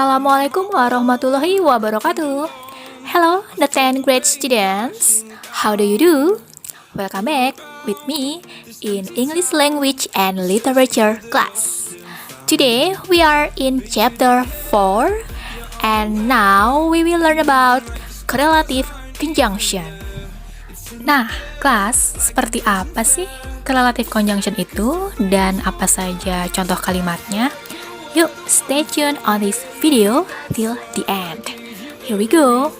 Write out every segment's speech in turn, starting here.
Assalamualaikum warahmatullahi wabarakatuh. Hello, the 10th grade students. How do you do? Welcome back with me in English language and literature class. Today we are in chapter 4 and now we will learn about correlative conjunction. Nah, kelas, seperti apa sih correlative conjunction itu dan apa saja contoh kalimatnya? Yuk, stay tuned on this video till the end. Here we go.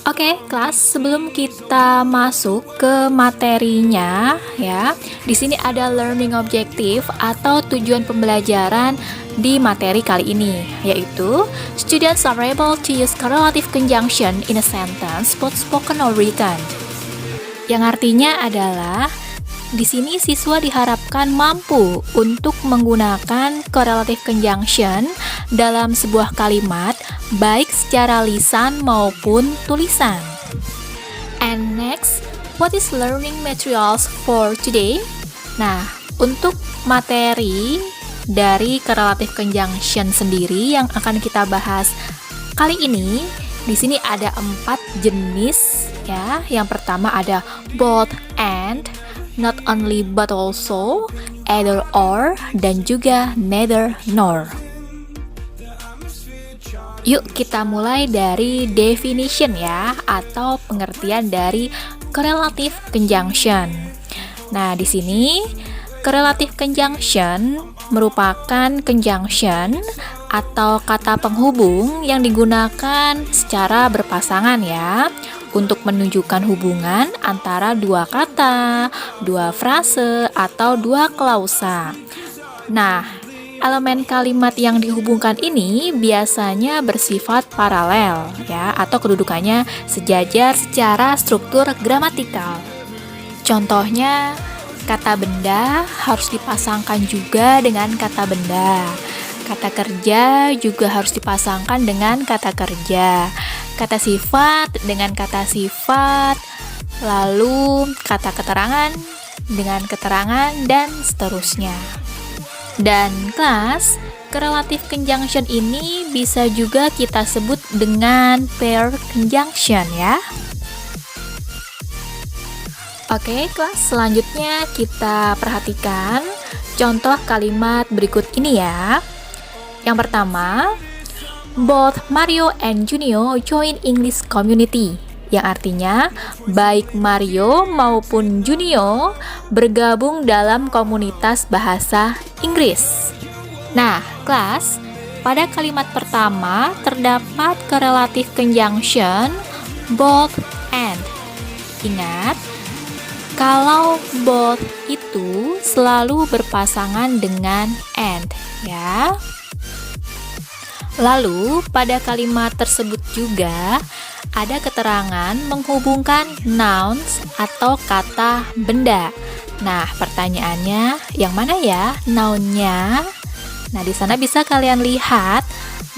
Oke, kelas, sebelum kita masuk ke materinya ya, di sini ada learning objective atau tujuan pembelajaran di materi kali ini, yaitu students are able to use correlative conjunction in a sentence, both spoken or written. Yang artinya adalah di sini siswa diharapkan mampu untuk menggunakan correlative conjunction dalam sebuah kalimat baik secara lisan maupun tulisan. And next, what is learning materials for today? Nah, untuk materi dari correlative conjunction sendiri yang akan kita bahas kali ini, di sini ada 4 jenis ya. Yang pertama ada both and, not only but also, either or, dan juga neither nor. Yuk kita mulai dari definition ya, atau pengertian dari correlative conjunction. Nah, di sini correlative conjunction merupakan conjunction atau kata penghubung yang digunakan secara berpasangan ya, untuk menunjukkan hubungan antara dua kata, dua frase, atau dua klausa. Nah, elemen kalimat yang dihubungkan ini biasanya bersifat paralel ya, atau kedudukannya sejajar secara struktur gramatikal. Contohnya, kata benda harus dipasangkan juga dengan kata benda. Kata kerja juga harus dipasangkan dengan kata kerja. Kata sifat dengan kata sifat, lalu kata keterangan dengan keterangan, dan seterusnya. Dan kelas, correlative conjunction ini bisa juga kita sebut dengan pair conjunction ya. Oke, kelas, selanjutnya kita perhatikan contoh kalimat berikut ini ya. Yang pertama, both Mario and Junio join English community, yang artinya baik Mario maupun Junio bergabung dalam komunitas bahasa Inggris. Nah, kelas, pada kalimat pertama terdapat correlative conjunction both and. Ingat, kalau both itu selalu berpasangan dengan and ya. Lalu, pada kalimat tersebut juga ada keterangan menghubungkan nouns atau kata benda. Nah, pertanyaannya, yang mana ya noun-nya? Nah, di sana bisa kalian lihat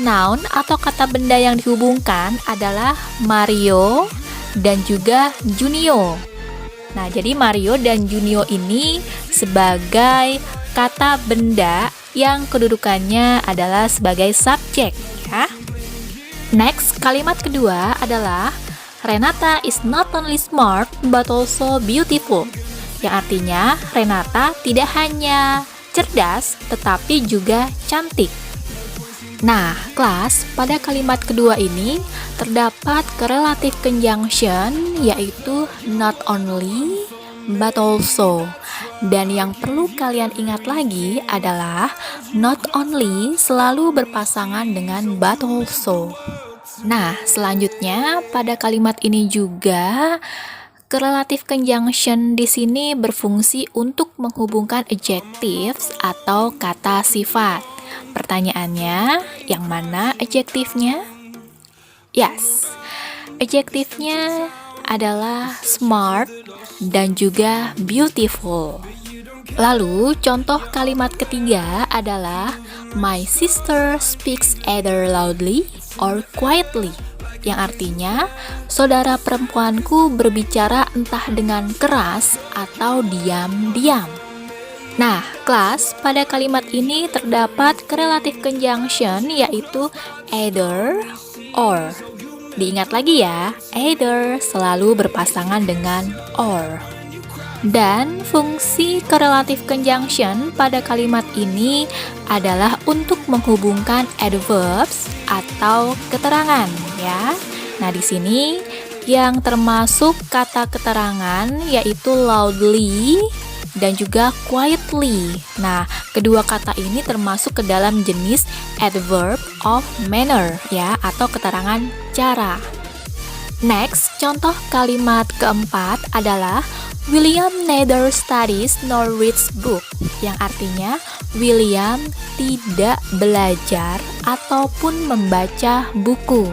noun atau kata benda yang dihubungkan adalah Mario dan juga Junio. Nah, jadi Mario dan Junio ini sebagai kata benda yang kedudukannya adalah sebagai subjek ya. Next, kalimat kedua adalah Renata is not only smart but also beautiful, yang artinya Renata tidak hanya cerdas tetapi juga cantik. Nah, kelas, pada kalimat kedua ini terdapat correlative conjunction yaitu not only but also. Dan yang perlu kalian ingat lagi adalah not only selalu berpasangan dengan but also. Nah, selanjutnya pada kalimat ini juga correlative conjunction di sini berfungsi untuk menghubungkan adjectives atau kata sifat. Pertanyaannya, yang mana adjektifnya? Yes, adjektifnya adalah smart dan juga beautiful. Lalu, contoh kalimat ketiga adalah my sister speaks either loudly or quietly, yang artinya saudara perempuanku berbicara entah dengan keras atau diam-diam. Nah, kelas, pada kalimat ini terdapat correlative conjunction yaitu either or. Diingat lagi ya, either selalu berpasangan dengan or. Dan fungsi correlative conjunction pada kalimat ini adalah untuk menghubungkan adverbs atau keterangan ya. Nah, di sini yang termasuk kata keterangan yaitu loudly dan juga quietly. Nah, kedua kata ini termasuk ke dalam jenis adverb of manner ya, atau keterangan cara. Next, contoh kalimat keempat adalah William neither studies nor reads book, yang artinya William tidak belajar ataupun membaca buku.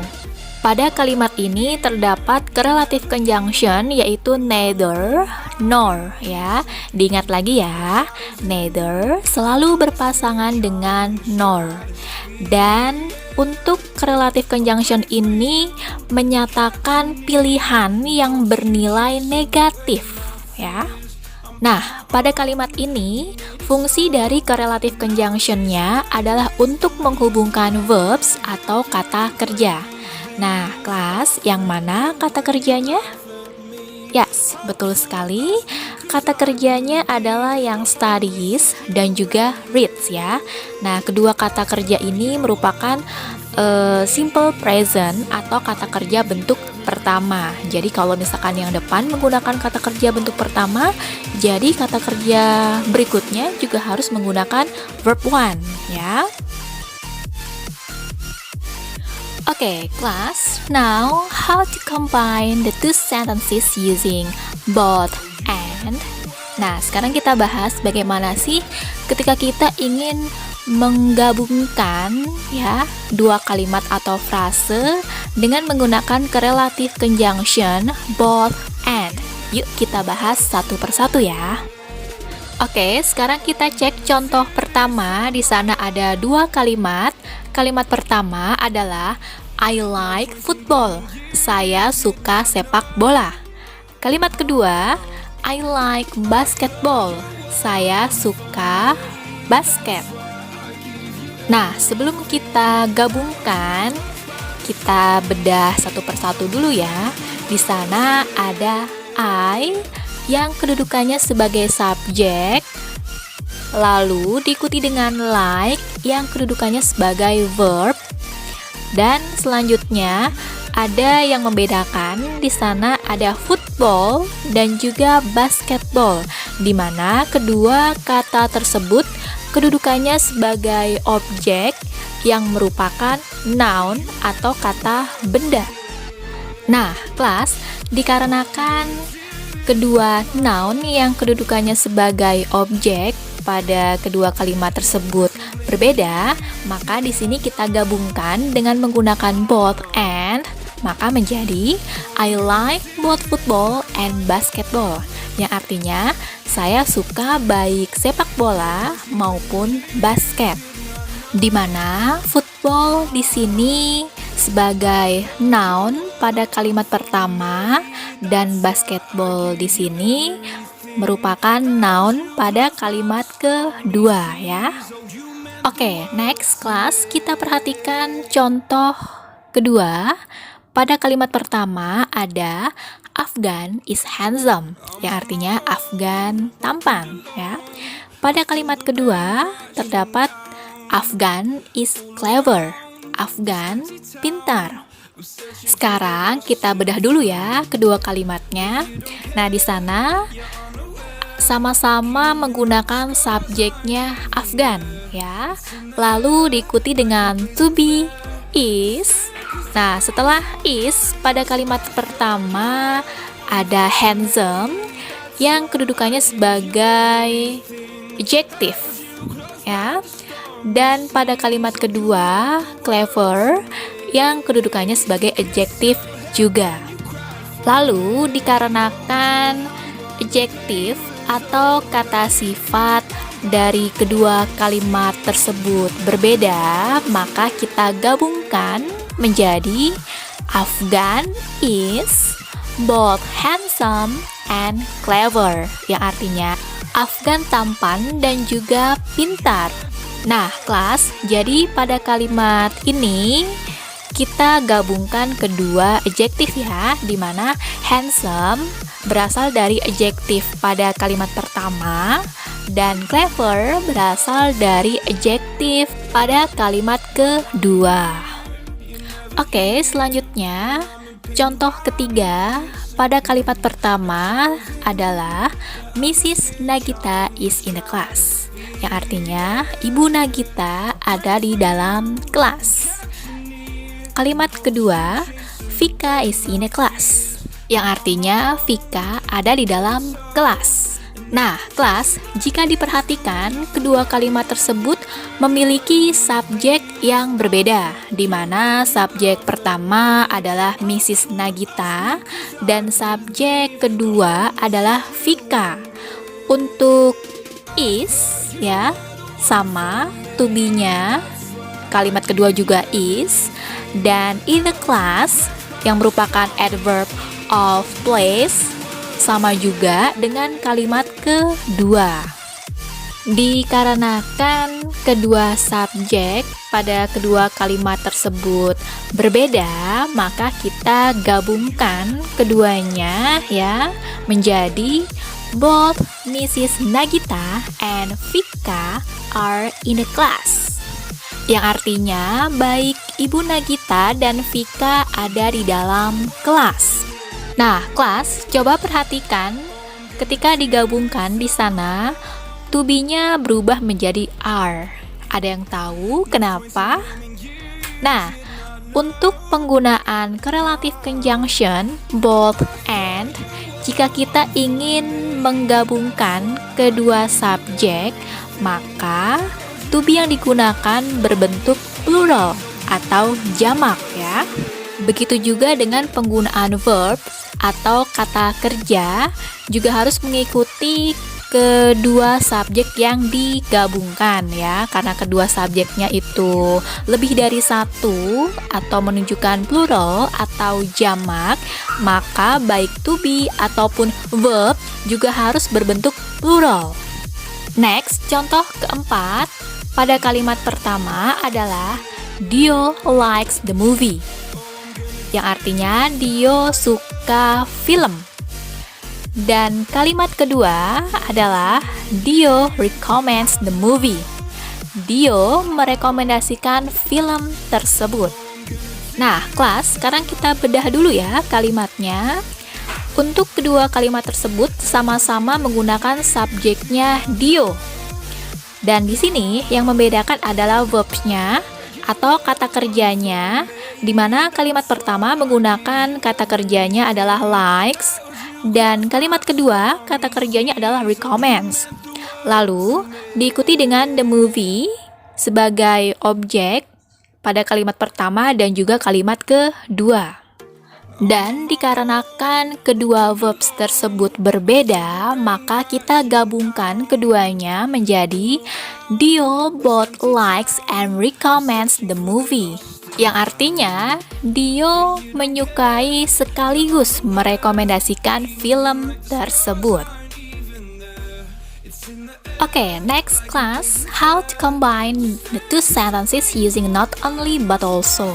Pada kalimat ini terdapat correlative conjunction yaitu neither nor ya. Diingat lagi ya, neither selalu berpasangan dengan nor. Dan untuk correlative conjunction ini menyatakan pilihan yang bernilai negatif ya. Nah, pada kalimat ini fungsi dari correlative conjunction-nya adalah untuk menghubungkan verbs atau kata kerja. Nah, kelas, yang mana kata kerjanya? Yes, betul sekali. Kata kerjanya adalah yang studies dan juga reads ya. Nah, kedua kata kerja ini merupakan simple present atau kata kerja bentuk pertama. Jadi kalau misalkan yang depan menggunakan kata kerja bentuk pertama, jadi kata kerja berikutnya juga harus menggunakan verb one ya. Okay, class. Now, how to combine the two sentences using both and? Nah, sekarang kita bahas bagaimana sih ketika kita ingin menggabungkan ya dua kalimat atau frase dengan menggunakan correlative conjunction both and. Yuk kita bahas satu persatu ya. Oke, sekarang kita cek contoh pertama. Di sana ada dua kalimat. Kalimat pertama adalah I like football. Saya suka sepak bola. Kalimat kedua, I like basketball. Saya suka basket. Nah, sebelum kita gabungkan, kita bedah satu persatu dulu ya. Di sana ada I yang kedudukannya sebagai subjek, lalu diikuti dengan like yang kedudukannya sebagai verb, dan selanjutnya ada yang membedakan. Di sana ada football dan juga basketball, di mana kedua kata tersebut kedudukannya sebagai objek yang merupakan noun atau kata benda. Nah, kelas, dikarenakan kedua noun yang kedudukannya sebagai objek pada kedua kalimat tersebut berbeda, maka di sini kita gabungkan dengan menggunakan both and, maka menjadi I like both football and basketball, yang artinya saya suka baik sepak bola maupun basket. Di mana football di sini sebagai noun pada kalimat pertama dan basketball di sini merupakan noun pada kalimat kedua ya. Oke, next class, kita perhatikan contoh kedua. Pada kalimat pertama ada Afgan is handsome, yang artinya Afgan tampan ya. Pada kalimat kedua terdapat Afgan is clever. Afgan pintar. Sekarang kita bedah dulu ya kedua kalimatnya. Nah, di sana sama-sama menggunakan subjeknya Afgan ya. Lalu diikuti dengan to be, is. Nah, setelah is pada kalimat pertama ada handsome yang kedudukannya sebagai adjective ya. Dan pada kalimat kedua clever yang kedudukannya sebagai adjective juga. Lalu dikarenakan adjective atau kata sifat dari kedua kalimat tersebut berbeda, maka kita gabungkan menjadi Afgan is both handsome and clever, yang artinya Afgan tampan dan juga pintar. Nah, kelas, jadi pada kalimat ini kita gabungkan kedua adjektif ya, di mana handsome berasal dari adjektif pada kalimat pertama dan clever berasal dari adjektif pada kalimat kedua. Oke, selanjutnya contoh ketiga pada kalimat pertama adalah Mrs. Nagita is in the class, yang artinya Ibu Nagita ada di dalam kelas. Kalimat kedua, Vika is in a class, yang artinya Vika ada di dalam kelas. Nah, kelas, jika diperhatikan, kedua kalimat tersebut memiliki subjek yang berbeda, di mana subjek pertama adalah Mrs. Nagita dan subjek kedua adalah Vika. Untuk is, ya, sama, to be-nya, kalimat kedua juga is, dan in the class yang merupakan adverb of place sama juga dengan kalimat kedua. Dikarenakan kedua subjek pada kedua kalimat tersebut berbeda, maka kita gabungkan keduanya ya menjadi both Mrs. Nagita and Vika are in the class, yang artinya baik Ibu Nagita dan Vika ada di dalam kelas. Nah, kelas, coba perhatikan ketika digabungkan di sana, to be-nya berubah menjadi are. Ada yang tahu kenapa? Nah, untuk penggunaan correlative conjunction both and, jika kita ingin menggabungkan kedua subjek, maka to be yang digunakan berbentuk plural atau jamak ya. Begitu juga dengan penggunaan verb atau kata kerja juga harus mengikuti kedua subjek yang digabungkan ya, karena kedua subjeknya itu lebih dari satu atau menunjukkan plural atau jamak, maka baik to be ataupun verb juga harus berbentuk plural. Next, contoh keempat pada kalimat pertama adalah Dio likes the movie, yang artinya Dio suka film. Dan kalimat kedua adalah Dio recommends the movie. Dio merekomendasikan film tersebut. Nah, kelas, sekarang kita bedah dulu ya kalimatnya. Untuk kedua kalimat tersebut sama-sama menggunakan subjeknya Dio. Dan di sini yang membedakan adalah verbnya atau kata kerjanya, di mana kalimat pertama menggunakan kata kerjanya adalah likes, dan kalimat kedua kata kerjanya adalah recommends. Lalu diikuti dengan the movie sebagai objek pada kalimat pertama dan juga kalimat kedua. Dan dikarenakan kedua verbs tersebut berbeda, maka kita gabungkan keduanya menjadi Dio both likes and recommends the movie, yang artinya Dio menyukai sekaligus merekomendasikan film tersebut. Okay, next class, how to combine the two sentences using not only but also.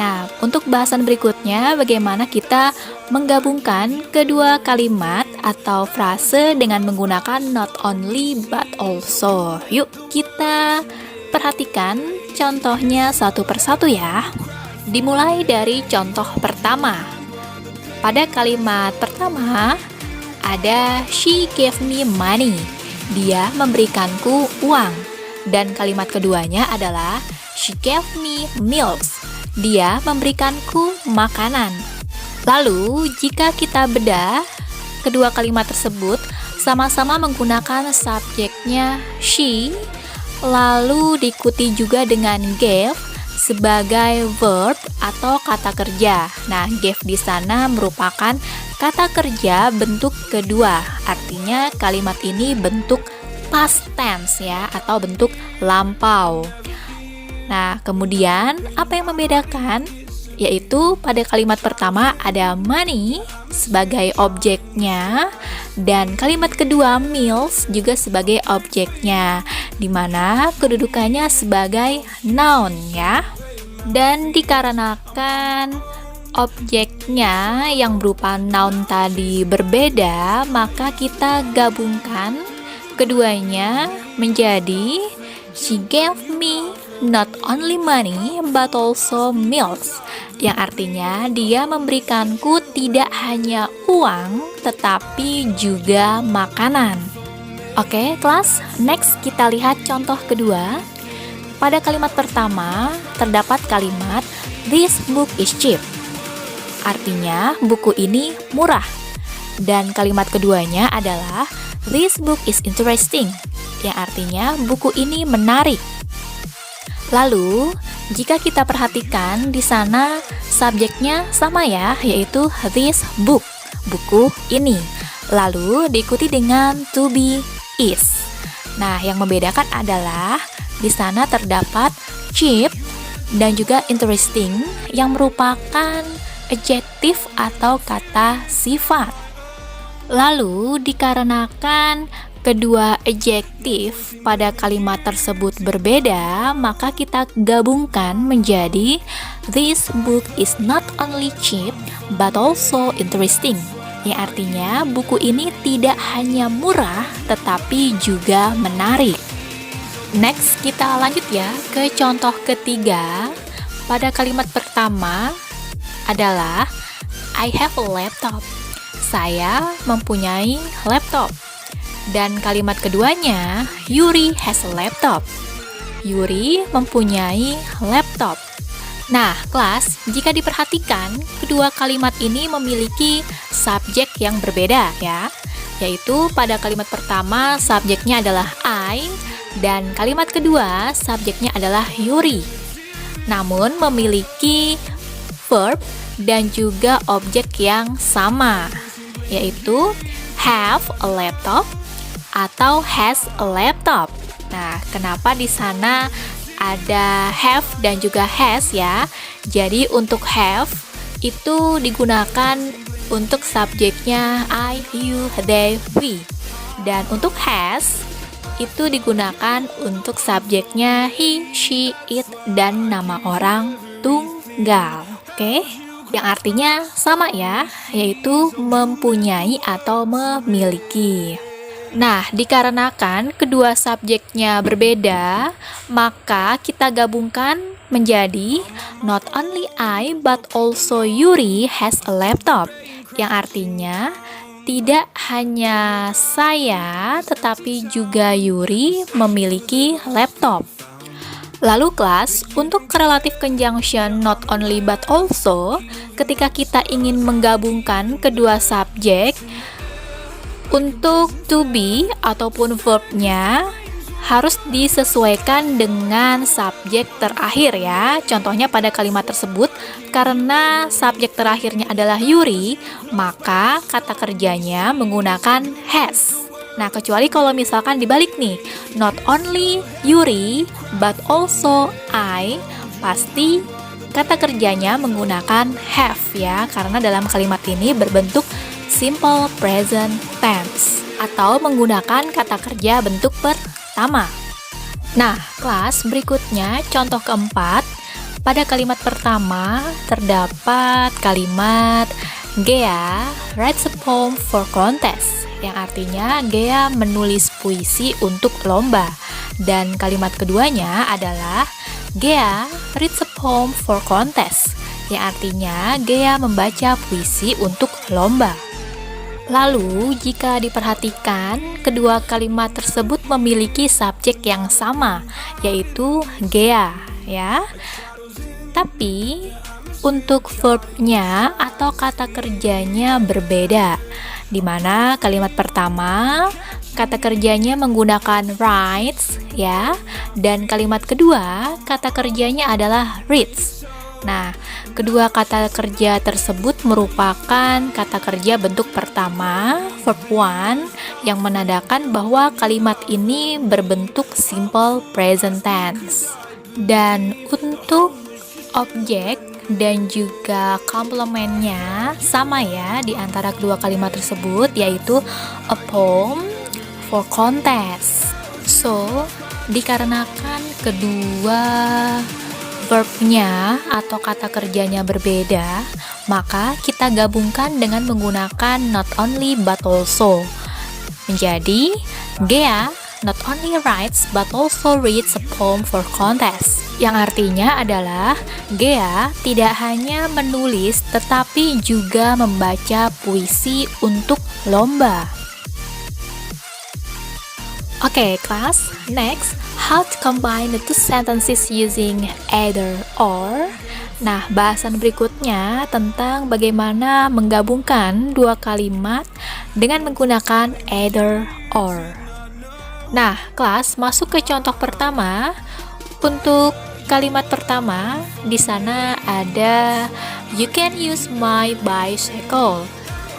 Nah, untuk bahasan berikutnya, bagaimana kita menggabungkan kedua kalimat atau frase dengan menggunakan not only but also. Yuk, kita perhatikan contohnya satu persatu ya. Dimulai dari contoh pertama. Pada kalimat pertama, ada she gave me money. Dia memberikanku uang. Dan kalimat keduanya adalah she gave me meals. Dia memberikanku makanan. Lalu, jika kita bedah, kedua kalimat tersebut sama-sama menggunakan subjeknya she, lalu diikuti juga dengan gave sebagai verb atau kata kerja. Nah, gave di sana merupakan kata kerja bentuk kedua. Artinya kalimat ini bentuk past tense ya, atau bentuk lampau. Nah, kemudian apa yang membedakan? Yaitu pada kalimat pertama ada money sebagai objeknya, dan kalimat kedua meals juga sebagai objeknya, di mana kedudukannya sebagai noun ya. Dan dikarenakan objeknya yang berupa noun tadi berbeda, maka kita gabungkan keduanya menjadi she gave me not only money but also meals, yang artinya dia memberikanku tidak hanya uang tetapi juga makanan. Oke, kelas, next kita lihat contoh kedua. Pada kalimat pertama terdapat kalimat this book is cheap, artinya buku ini murah. Dan kalimat keduanya adalah this book is interesting, yang artinya buku ini menarik. Lalu, jika kita perhatikan di sana subjeknya sama ya, yaitu this book, buku ini. Lalu diikuti dengan to be is. Nah, yang membedakan adalah di sana terdapat cheap dan juga interesting yang merupakan adjektif atau kata sifat. Lalu dikarenakan kedua adjektif pada kalimat tersebut berbeda, maka kita gabungkan menjadi this book is not only cheap but also interesting, yang artinya buku ini tidak hanya murah tetapi juga menarik. Next, kita lanjut ya ke contoh ketiga. Pada kalimat pertama adalah I have a laptop. Saya mempunyai laptop. Dan kalimat keduanya, Yuri has a laptop. Yuri mempunyai laptop. Nah, kelas, jika diperhatikan, kedua kalimat ini memiliki subjek yang berbeda ya. Yaitu pada kalimat pertama subjeknya adalah I, dan kalimat kedua subjeknya adalah Yuri. Namun memiliki verb dan juga objek yang sama, yaitu have a laptop atau has a laptop. Nah, kenapa di sana ada have dan juga has ya? Jadi untuk have itu digunakan untuk subjeknya I, you, they, we. Dan untuk has itu digunakan untuk subjeknya he, she, it, dan nama orang tunggal. Oke? Yang artinya sama ya, yaitu mempunyai atau memiliki. Nah, dikarenakan kedua subjeknya berbeda, maka kita gabungkan menjadi not only I but also Yuri has a laptop, yang artinya tidak hanya saya tetapi juga Yuri memiliki laptop. Lalu kelas, untuk relative conjunction not only but also, ketika kita ingin menggabungkan kedua subjek, untuk to be ataupun verbnya harus disesuaikan dengan subjek terakhir ya. Contohnya pada kalimat tersebut, karena subjek terakhirnya adalah Yuri, maka kata kerjanya menggunakan has. Nah, kecuali kalau misalkan dibalik nih, not only Yuri but also I, pasti kata kerjanya menggunakan have ya, karena dalam kalimat ini berbentuk simple present tense atau menggunakan kata kerja bentuk pertama. Nah, kelas, berikutnya contoh keempat. Pada kalimat pertama terdapat kalimat Gea writes a poem for contest, yang artinya Gea menulis puisi untuk lomba. Dan kalimat keduanya adalah Gea reads a poem for contest, yang artinya Gea membaca puisi untuk lomba. Lalu, jika diperhatikan, kedua kalimat tersebut memiliki subjek yang sama, yaitu Gea, ya. Tapi, untuk verbnya atau kata kerjanya berbeda, di mana kalimat pertama, kata kerjanya menggunakan writes, ya, dan kalimat kedua, kata kerjanya adalah reads. Nah, kedua kata kerja tersebut merupakan kata kerja bentuk pertama, verb one, yang menandakan bahwa kalimat ini berbentuk simple present tense. Dan untuk objek dan juga komplemennya sama ya di antara kedua kalimat tersebut, yaitu a poem for contest. So, dikarenakan kedua verbnya atau kata kerjanya berbeda, maka kita gabungkan dengan menggunakan not only but also. Menjadi, Gea not only writes but also reads a poem for contest. Yang artinya adalah Gea tidak hanya menulis tetapi juga membaca puisi untuk lomba. Oke, kelas. Next, how to combine the two sentences using either or. Nah, bahasan berikutnya tentang bagaimana menggabungkan dua kalimat dengan menggunakan either or. Nah, kelas, masuk ke contoh pertama. Untuk kalimat pertama, di sana ada you can use my bicycle,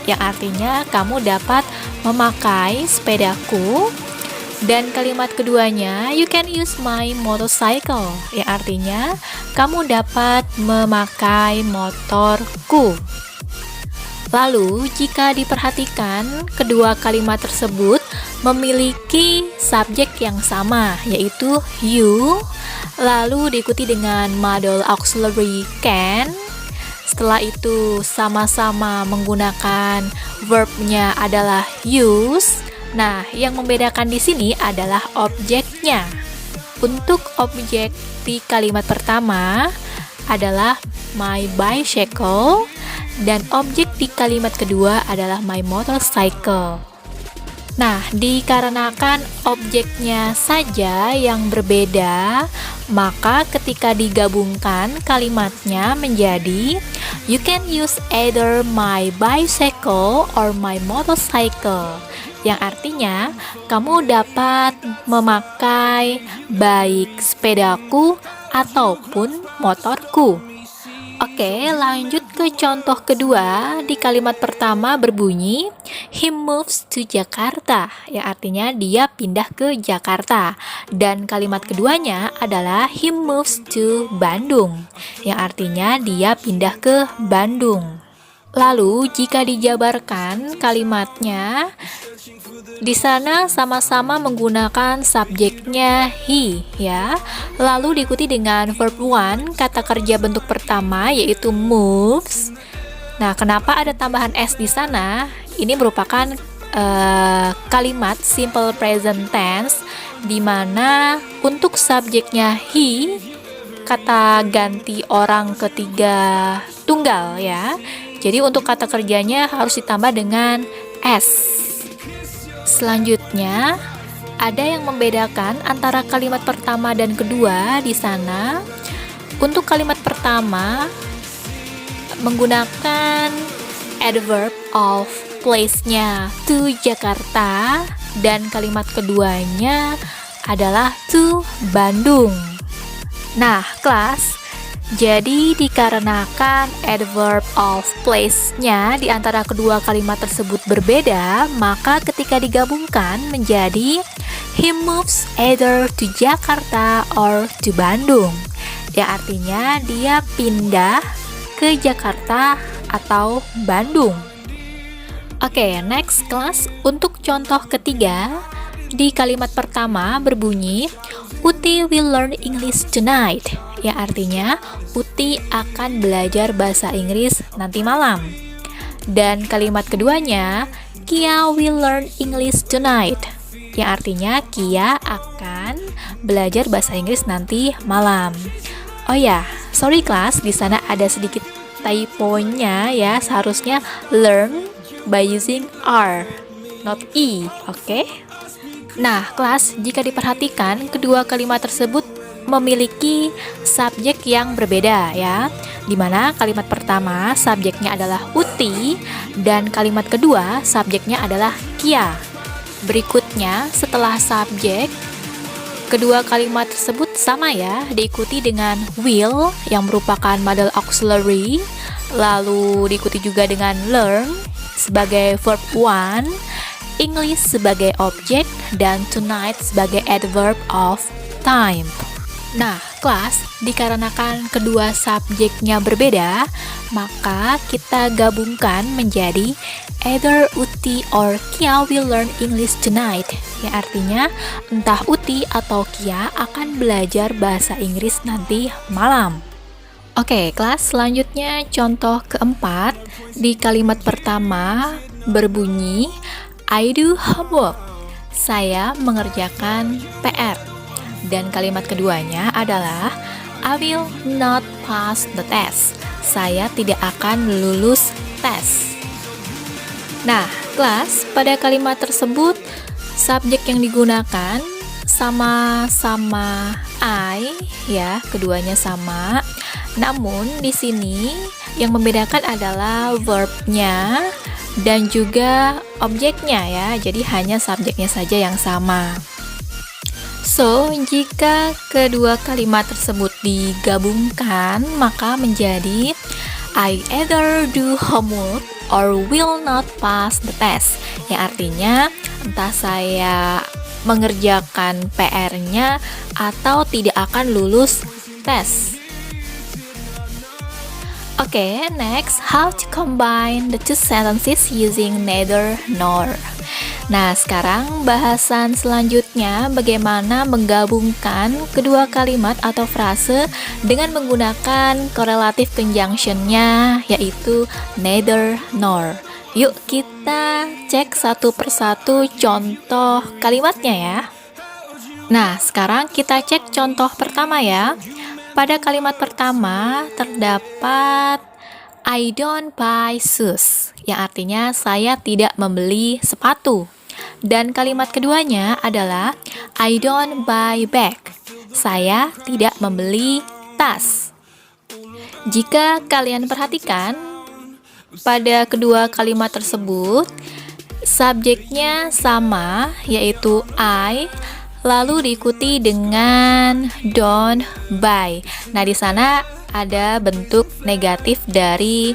yang artinya kamu dapat memakai sepedaku. Dan kalimat keduanya, you can use my motorcycle, yang artinya kamu dapat memakai motorku. Lalu, jika diperhatikan, kedua kalimat tersebut memiliki subjek yang sama, yaitu you, lalu diikuti dengan modal auxiliary can. Setelah itu, sama-sama menggunakan verbnya adalah use. Nah, yang membedakan di sini adalah objeknya. Untuk objek di kalimat pertama adalah my bicycle, dan objek di kalimat kedua adalah my motorcycle. Nah, dikarenakan objeknya saja yang berbeda, maka ketika digabungkan kalimatnya menjadi you can use either my bicycle or my motorcycle, yang artinya kamu dapat memakai baik sepedaku ataupun motorku. Oke, lanjut ke contoh kedua. Di kalimat pertama berbunyi he moves to Jakarta, yang artinya dia pindah ke Jakarta. Dan kalimat keduanya adalah he moves to Bandung, yang artinya dia pindah ke Bandung. Lalu, jika dijabarkan kalimatnya, di sana sama-sama menggunakan subjeknya he, ya. Lalu diikuti dengan verb one, kata kerja bentuk pertama yaitu moves. Nah, kenapa ada tambahan s di sana? Ini merupakan kalimat simple present tense, di mana untuk subjeknya he, kata ganti orang ketiga tunggal, ya. Jadi untuk kata kerjanya harus ditambah dengan s. Selanjutnya, ada yang membedakan antara kalimat pertama dan kedua di sana. Untuk kalimat pertama menggunakan adverb of place-nya to Jakarta, dan kalimat keduanya adalah to Bandung. Nah, kelas, jadi dikarenakan adverb of place-nya di antara kedua kalimat tersebut berbeda, maka ketika digabungkan menjadi he moves either to Jakarta or to Bandung, yang artinya dia pindah ke Jakarta atau Bandung. Oke, next kelas. Untuk contoh ketiga, di kalimat pertama berbunyi Uti will learn English tonight, yang artinya Uti akan belajar bahasa Inggris nanti malam. Dan kalimat keduanya Kia will learn English tonight, yang artinya Kia akan belajar bahasa Inggris nanti malam. Oh ya, sorry kelas, di sana ada sedikit typo-nya ya, seharusnya learn by using R, not E, oke? Nah, kelas, jika diperhatikan, kedua kalimat tersebut memiliki subjek yang berbeda ya. Dimana kalimat pertama subjeknya adalah Uti, dan kalimat kedua subjeknya adalah Kia. Berikutnya, setelah subjek, kedua kalimat tersebut sama ya, diikuti dengan will yang merupakan modal auxiliary, lalu diikuti juga dengan learn sebagai verb one, English sebagai objek, dan tonight sebagai adverb of time. Nah, kelas, dikarenakan kedua subjeknya berbeda, maka kita gabungkan menjadi either Uti or Kia will learn English tonight. Ya, artinya entah Uti atau Kia akan belajar bahasa Inggris nanti malam. Oke, kelas, selanjutnya contoh keempat. Di kalimat pertama berbunyi I do homework. Saya mengerjakan PR. Dan kalimat keduanya adalah I will not pass the test. Saya tidak akan lulus tes. Nah, kelas, pada kalimat tersebut subjek yang digunakan sama-sama I, ya, keduanya sama. Namun di sini yang membedakan adalah verbnya dan juga objeknya, ya. Jadi hanya subjeknya saja yang sama. So, jika kedua kalimat tersebut digabungkan, maka menjadi I either do homework or will not pass the test. Yang artinya, entah saya mengerjakan PR-nya atau tidak akan lulus tes. Oke, next, how to combine the two sentences using neither nor. Nah, sekarang bahasan selanjutnya bagaimana menggabungkan kedua kalimat atau frase dengan menggunakan correlative conjunction-nya, yaitu neither nor. Yuk kita cek satu persatu contoh kalimatnya ya. Nah, sekarang kita cek contoh pertama ya. Pada kalimat pertama terdapat I don't buy shoes, yang artinya saya tidak membeli sepatu. Dan kalimat keduanya adalah I don't buy bag, saya tidak membeli tas. Jika kalian perhatikan, pada kedua kalimat tersebut subjeknya sama, yaitu I, lalu diikuti dengan don't buy. Nah, di sana ada bentuk negatif dari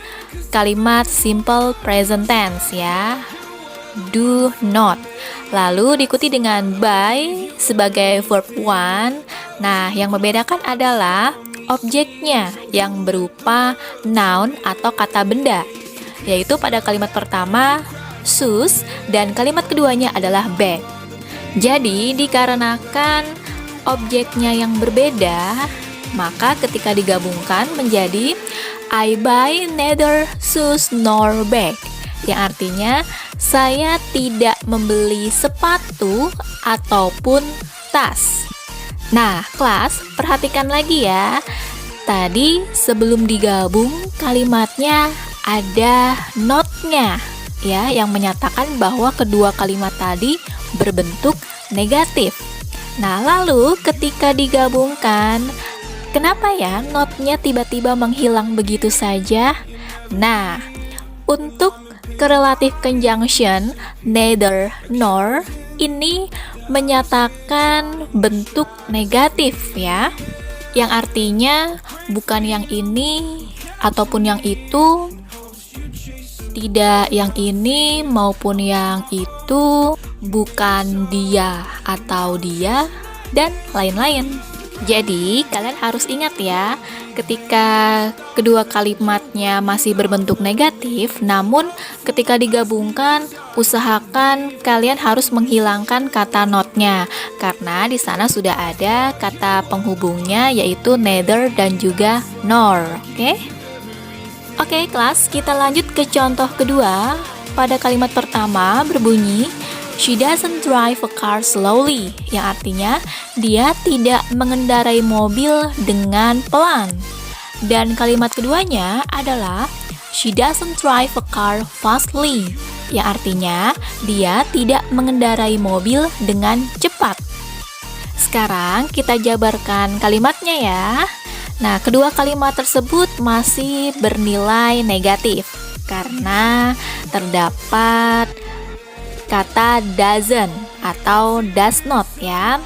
kalimat simple present tense ya, do not. Lalu diikuti dengan buy sebagai verb one. Nah, yang membedakan adalah objeknya yang berupa noun atau kata benda, yaitu pada kalimat pertama shoes dan kalimat keduanya adalah bag. Jadi, dikarenakan objeknya yang berbeda, maka ketika digabungkan menjadi I buy neither shoes nor bag, yang artinya saya tidak membeli sepatu ataupun tas. Nah, kelas, perhatikan lagi ya. Tadi sebelum digabung kalimatnya ada not-nya ya, yang menyatakan bahwa kedua kalimat tadi berbentuk negatif. Nah, lalu ketika digabungkan, kenapa ya not-nya tiba-tiba menghilang begitu saja? Nah, untuk correlative conjunction neither nor ini menyatakan bentuk negatif ya, yang artinya bukan yang ini ataupun yang itu, tidak yang ini maupun yang itu, bukan dia atau dia, dan lain-lain. Jadi, kalian harus ingat ya, ketika kedua kalimatnya masih berbentuk negatif, namun ketika digabungkan, usahakan kalian harus menghilangkan kata not-nya, karena di sana sudah ada kata penghubungnya, yaitu neither dan juga nor. Oke, kelas, kita lanjut ke contoh kedua. Pada kalimat pertama berbunyi She doesn't drive a car slowly, yang artinya dia tidak mengendarai mobil dengan pelan. Dan kalimat keduanya adalah She doesn't drive a car fastly, yang artinya dia tidak mengendarai mobil dengan cepat. Sekarang kita jabarkan kalimatnya ya. Nah, kedua kalimat tersebut masih bernilai negatif karena terdapat kata doesn't atau does not ya.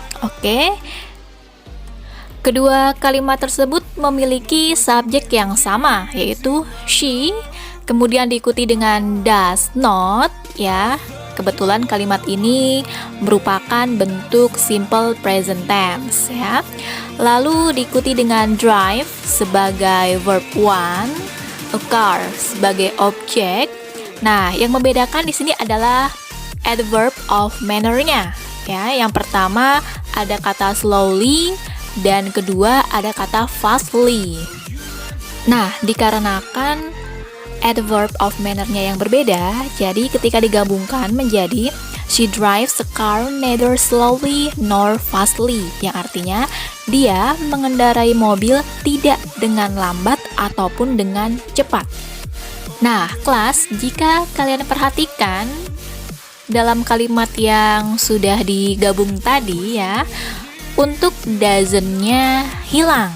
Kedua kalimat tersebut memiliki subjek yang sama, yaitu she, kemudian diikuti dengan does not ya, Kebetulan kalimat ini merupakan bentuk simple present tense ya. Lalu diikuti dengan drive sebagai verb 1, a car sebagai objek. Nah, yang membedakan di sini adalah adverb of manner-nya ya. Yang pertama ada kata slowly dan kedua ada kata fastly. Nah, dikarenakan adverb of manner-nya yang berbeda, jadi ketika digabungkan menjadi she drives a car neither slowly nor fastly, yang artinya dia mengendarai mobil tidak dengan lambat ataupun dengan cepat. Nah, kelas, jika kalian perhatikan dalam kalimat yang sudah digabung tadi ya, untuk doesn't-nya hilang.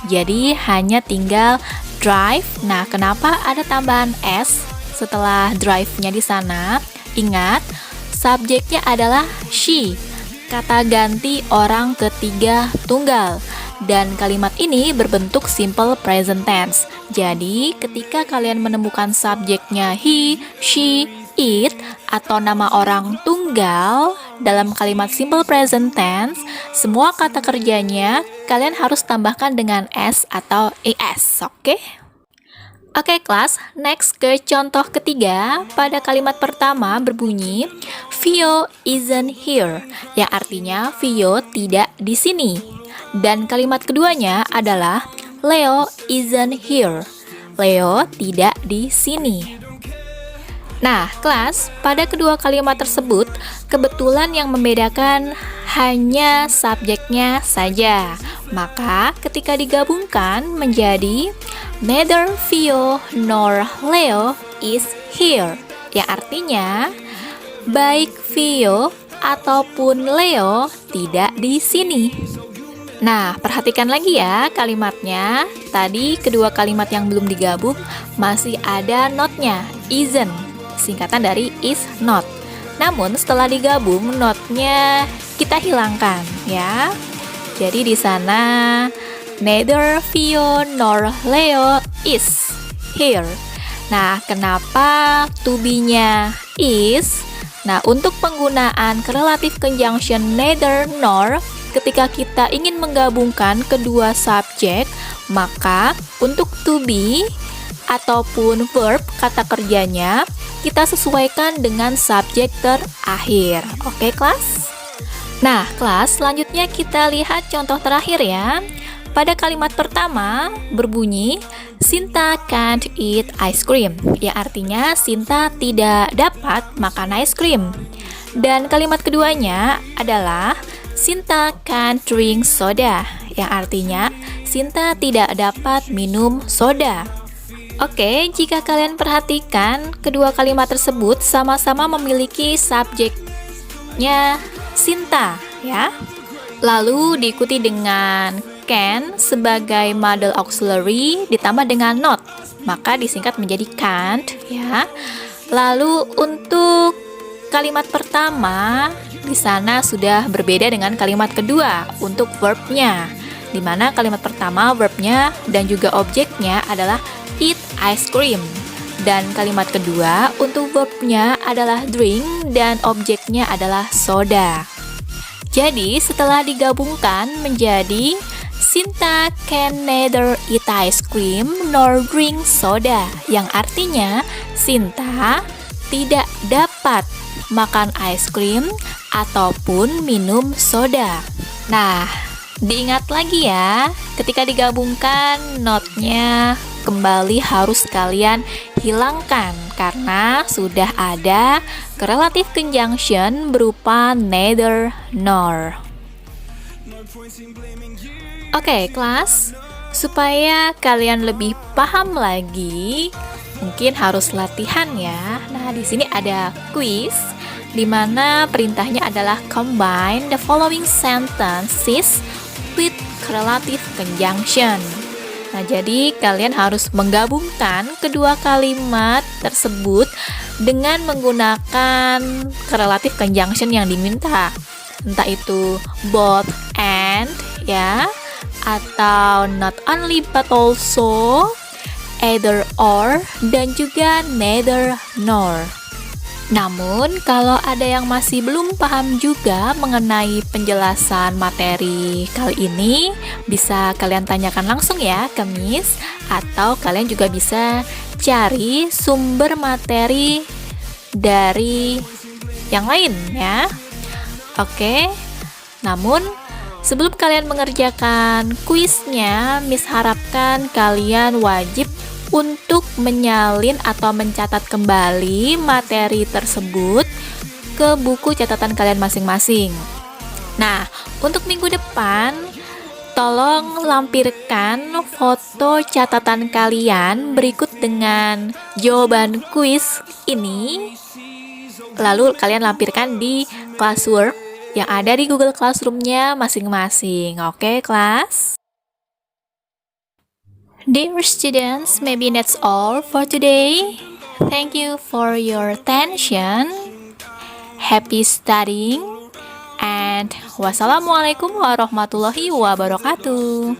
Jadi hanya tinggal drive. Nah, kenapa ada tambahan s setelah drive-nya di sana? Ingat, subjeknya adalah she, kata ganti orang ketiga tunggal. Dan kalimat ini berbentuk simple present tense. Jadi, ketika kalian menemukan subjeknya he, she, it, atau nama orang tunggal dalam kalimat simple present tense, semua kata kerjanya kalian harus tambahkan dengan s atau es, oke? Oke kelas, next ke contoh ketiga. Pada kalimat pertama berbunyi Vio isn't here, yang artinya Vio tidak di sini. Dan kalimat keduanya adalah Leo isn't here, Leo tidak di sini. Nah, kelas, pada kedua kalimat tersebut, kebetulan yang membedakan hanya subjeknya saja. Maka, ketika digabungkan menjadi neither Vio nor Leo is here, yang artinya baik Vio ataupun Leo tidak di sini. Nah, perhatikan lagi ya kalimatnya. Tadi kedua kalimat yang belum digabung masih ada not-nya, isn't, singkatan dari is not. Namun setelah digabung not-nya kita hilangkan ya. Jadi di sana neither Vio nor Leo is here. Nah, kenapa to be-nya is? Nah, untuk penggunaan correlative conjunction neither nor ketika kita ingin menggabungkan kedua subjek, maka untuk to be ataupun verb kata kerjanya kita sesuaikan dengan subjek terakhir. Oke, kelas? Nah, kelas, selanjutnya kita lihat contoh terakhir ya. Pada kalimat pertama berbunyi Sinta can't eat ice cream, yang artinya Sinta tidak dapat makan ice cream. Dan kalimat keduanya adalah Sinta can't drink soda, yang artinya Sinta tidak dapat minum soda. Oke, jika kalian perhatikan, kedua kalimat tersebut sama-sama memiliki subjeknya Sinta, ya. Lalu diikuti dengan can sebagai model auxiliary ditambah dengan not, maka disingkat menjadi can't, ya. Lalu untuk kalimat pertama di sana sudah berbeda dengan kalimat kedua untuk verbnya, di mana kalimat pertama verbnya dan juga objeknya adalah eat ice cream, dan kalimat kedua untuk verbnya adalah drink dan objeknya adalah soda. Jadi setelah digabungkan menjadi Sinta can neither eat ice cream nor drink soda, yang artinya Sinta tidak dapat makan ice cream ataupun minum soda. Nah, diingat lagi ya, ketika digabungkan notnya kembali harus kalian hilangkan karena sudah ada correlative conjunction berupa neither nor. Oke, kelas, supaya kalian lebih paham lagi, mungkin harus latihan ya. Nah, di sini ada quiz di mana perintahnya adalah combine the following sentences with correlative conjunction. Nah, jadi kalian harus menggabungkan kedua kalimat tersebut dengan menggunakan correlative conjunction yang diminta. Entah itu both and ya, atau not only but also, either or, dan juga neither nor. Namun, kalau ada yang masih belum paham juga mengenai penjelasan materi kali ini, bisa kalian tanyakan langsung ya ke Miss, atau kalian juga bisa cari sumber materi dari yang lain ya. Oke, namun sebelum kalian mengerjakan kuisnya, Miss harapkan kalian wajib untuk menyalin atau mencatat kembali materi tersebut ke buku catatan kalian masing-masing. Nah, untuk minggu depan, tolong lampirkan foto catatan kalian berikut dengan jawaban kuis ini. Lalu kalian lampirkan di classwork yang ada di Google Classroom-nya masing-masing. Oke, kelas? Dear students, maybe that's all for today. Thank you for your attention. Happy studying. And wassalamualaikum warahmatullahi wabarakatuh.